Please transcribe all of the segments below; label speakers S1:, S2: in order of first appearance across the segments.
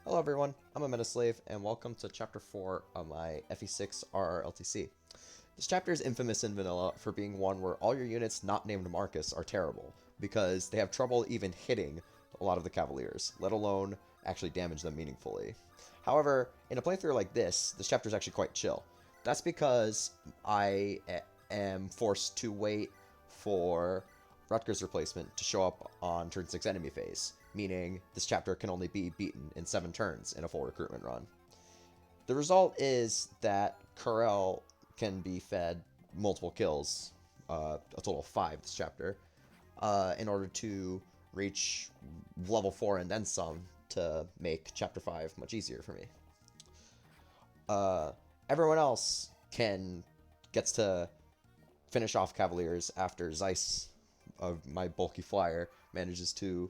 S1: Hello everyone, I'm a Metaslave, and welcome to Chapter 4 of my FE6 RR LTC. This chapter is infamous in vanilla for being one where all your units not named Marcus are terrible, because they have trouble even hitting a lot of the Cavaliers, let alone actually damage them meaningfully. However, in a playthrough like this chapter is actually quite chill. That's because I am forced to wait for Rutger's replacement to show up on turn 6 enemy phase, meaning this chapter can only be beaten in 7 turns in a full recruitment run. The result is that Karel can be fed multiple kills, a total of 5 this chapter, in order to reach level 4 and then some to make chapter 5 much easier for me. Everyone else gets to finish off Cavaliers after Zeiss, my bulky flyer, manages to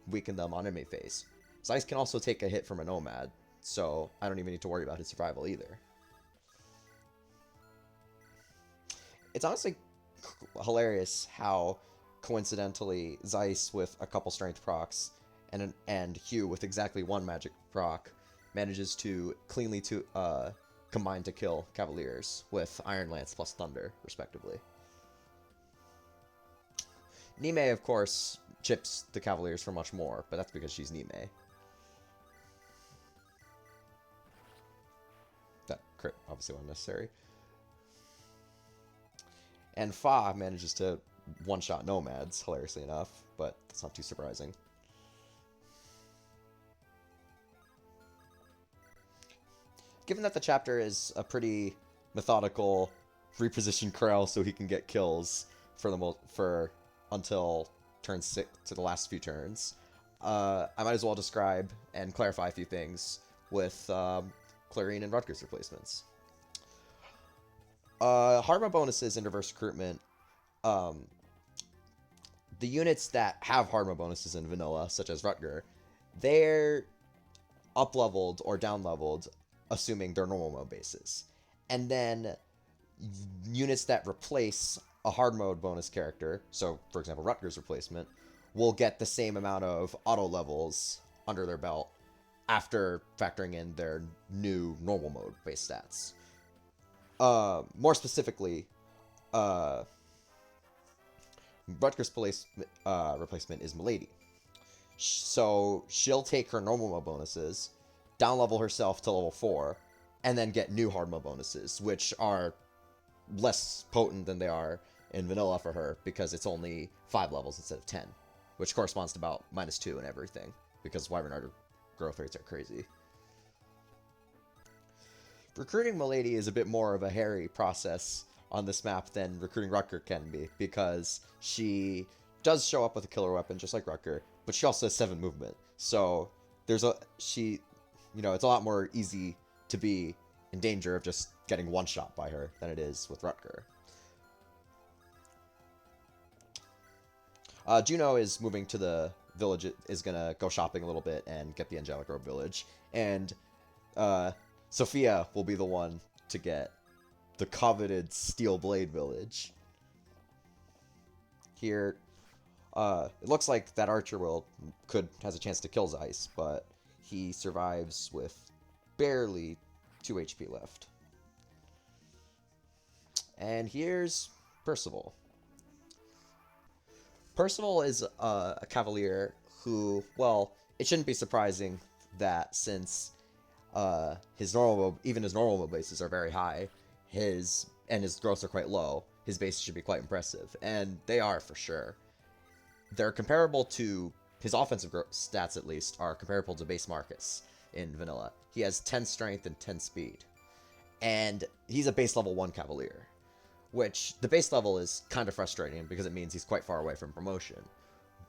S1: weaken them on enemy phase. Zeiss can also take a hit from a Nomad, so I don't even need to worry about his survival either. It's honestly hilarious how, coincidentally, Zeiss with a couple strength procs and Hugh with exactly 1 magic proc manages to cleanly combine to kill Cavaliers with Iron Lance plus Thunder, respectively. Nime, of course, chips the Cavaliers for much more, but that's because she's Nime. That crit obviously wasn't necessary. And Fa manages to one-shot Nomads, hilariously enough, but that's not too surprising. Given that the chapter is a pretty methodical reposition Karel so he can get kills for until turn 6 to the last few turns, I might as well describe and clarify a few things with Clarine and Rutger's replacements. Hardmode bonuses in reverse recruitment. The units that have hardmode bonuses in vanilla, such as Rutger, they're up-leveled or down-leveled, assuming they're normal mode bases. And then units that replace a hard mode bonus character, so for example Rutger's replacement, will get the same amount of auto levels under their belt after factoring in their new normal mode base stats. More specifically, Rutger's replacement is Milady. So she'll take her normal mode bonuses, down level herself to level 4, and then get new hard mode bonuses, which are less potent than they are in vanilla for her, because it's only 5 levels instead of 10, which corresponds to about -2 and everything, because Wyvern growth rates are crazy. Recruiting Milady is a bit more of a hairy process on this map than recruiting Rutger can be, because she does show up with a killer weapon just like Rutger, but she also has 7 movement, so it's a lot more easy to be in danger of just getting one-shot by her than it is with Rutger. Juno is moving to the village, is gonna go shopping a little bit and get the Angelico Village, and Sophia will be the one to get the coveted Steel Blade Village. Here, it looks like that Archer has a chance to kill Zeiss, but he survives with barely 2 HP left. And here's Perceval. Perceval is a Cavalier who, well, it shouldn't be surprising that since even his normal mode bases are very high, his growths are quite low, his bases should be quite impressive, and they are for sure. They're comparable to his offensive stats, at least, are comparable to base Marcus in vanilla. He has 10 strength and 10 speed, and he's a base level 1 Cavalier, which the base level is kind of frustrating because it means he's quite far away from promotion.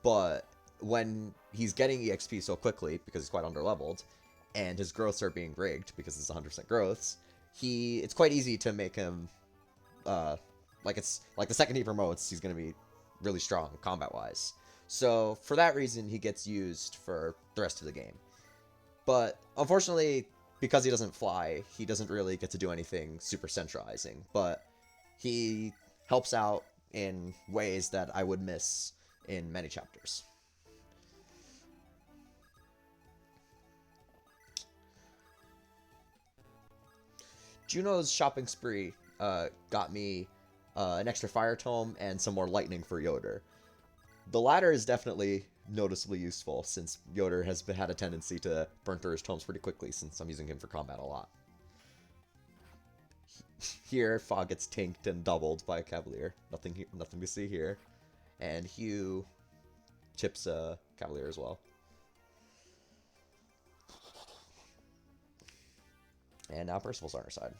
S1: But when he's getting EXP so quickly, because he's quite underleveled, and his growths are being rigged because it's 100% growths, it's quite easy to make him, the second he promotes, he's going to be really strong combat-wise. So for that reason, he gets used for the rest of the game. But unfortunately, because he doesn't fly, he doesn't really get to do anything super centralizing. But he helps out in ways that I would miss in many chapters. Juno's shopping spree got me an extra fire tome and some more lightning for Yoder. The latter is definitely noticeably useful, since Yoder has had a tendency to burn through his tomes pretty quickly, since I'm using him for combat a lot. Here, Fog gets tanked and doubled by a Cavalier. Nothing to see here. And Hugh chips a Cavalier as well. And now Perceval's on our side.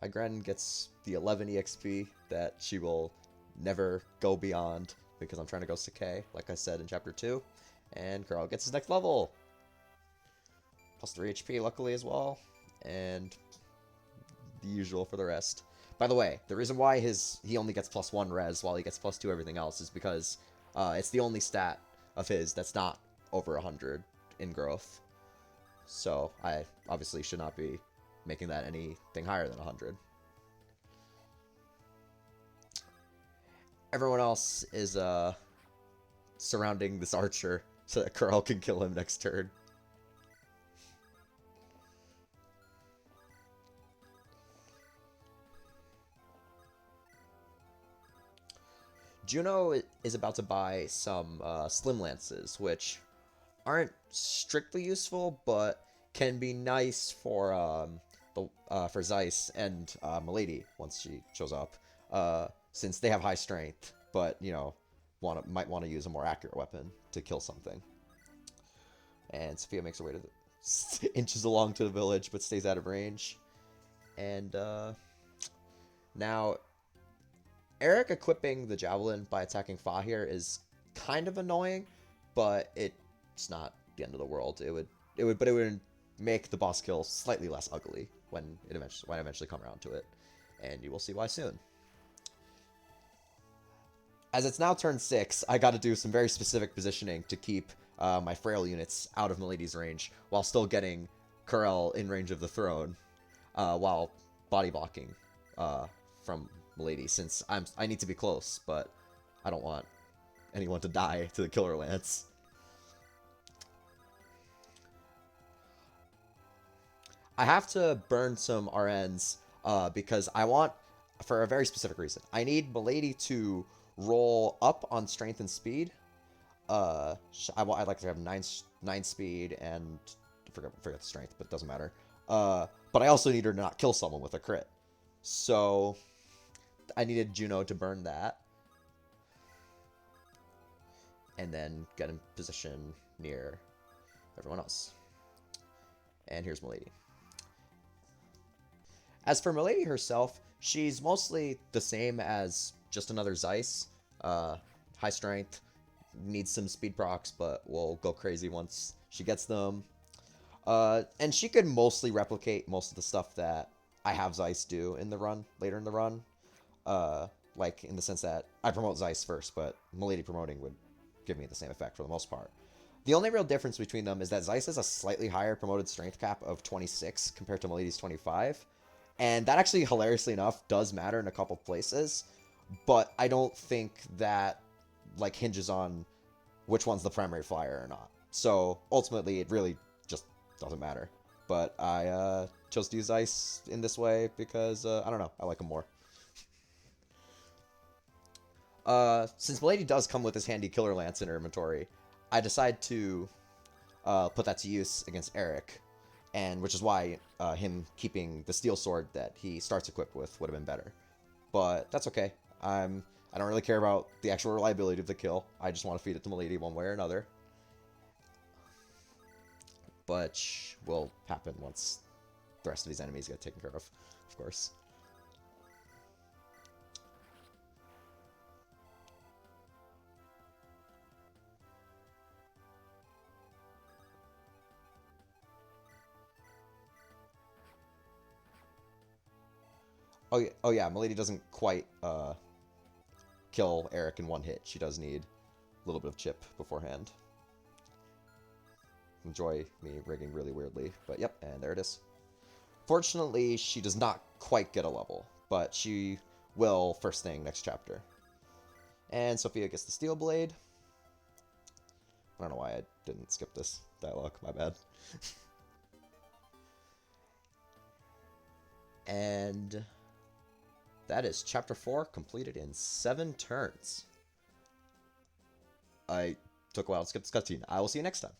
S1: Igren gets the 11 EXP that she will never go beyond, because I'm trying to go Sakai, like I said in Chapter 2. And Karel gets his next level. Plus 3 HP, luckily, as well. And the usual for the rest. By the way, the reason why he only gets +1 res while he gets +2 everything else is because it's the only stat of his that's not over 100 in growth. So I obviously should not be making that anything higher than 100. Everyone else is surrounding this archer so that Karel can kill him next turn. Juno is about to buy some Slim Lances, which aren't strictly useful, but can be nice for for Zeiss and Milady once she shows up, since they have high strength, but you know, might want to use a more accurate weapon to kill something. And Sophia makes her way to inches along to the village, but stays out of range. And now Eric equipping the javelin by attacking Fa here is kind of annoying, but it's not the end of the world. It would make the boss kill slightly less ugly when I eventually come around to it, and you will see why soon. As it's now turn 6, I got to do some very specific positioning to keep my frail units out of Milady's range, while still getting Karel in range of the throne, while body blocking from Milady, since I need to be close, but I don't want anyone to die to the Killer Lance. I have to burn some RNs because I want, for a very specific reason, I need Milady to roll up on strength and speed. I'd like to have 9 speed and forget the strength, but it doesn't matter. But I also need her to not kill someone with a crit. So I needed Juno to burn that, and then get in position near everyone else. And here's Milady. As for Milady herself, she's mostly the same as just another Zeiss. High strength, needs some speed procs, but will go crazy once she gets them. And she could mostly replicate most of the stuff that I have Zeiss do in the run, later in the run. Like, in the sense that I promote Zeiss first, but Milady promoting would give me the same effect for the most part. The only real difference between them is that Zeiss has a slightly higher promoted strength cap of 26 compared to Milady's 25. And that actually, hilariously enough, does matter in a couple places. But I don't think that, like, hinges on which one's the primary flyer or not. So, ultimately, it really just doesn't matter. But I chose to use Zeiss in this way because, I don't know, I like them more. Since Milady does come with this handy Killer Lance in her inventory, I decide to put that to use against Eric, and which is why him keeping the steel sword that he starts equipped with would have been better. But that's okay. I don't really care about the actual reliability of the kill. I just want to feed it to Milady one way or another. But will happen once the rest of these enemies get taken care of course. Oh yeah, Milady doesn't quite kill Eric in one hit. She does need a little bit of chip beforehand. Enjoy me rigging really weirdly, but yep, and there it is. Fortunately, she does not quite get a level, but she will first thing next chapter. And Sophia gets the Steel Blade. I don't know why I didn't skip this dialogue, my bad. And that is Chapter 4 completed in 7 turns. I took a while to skip this cutscene. I will see you next time.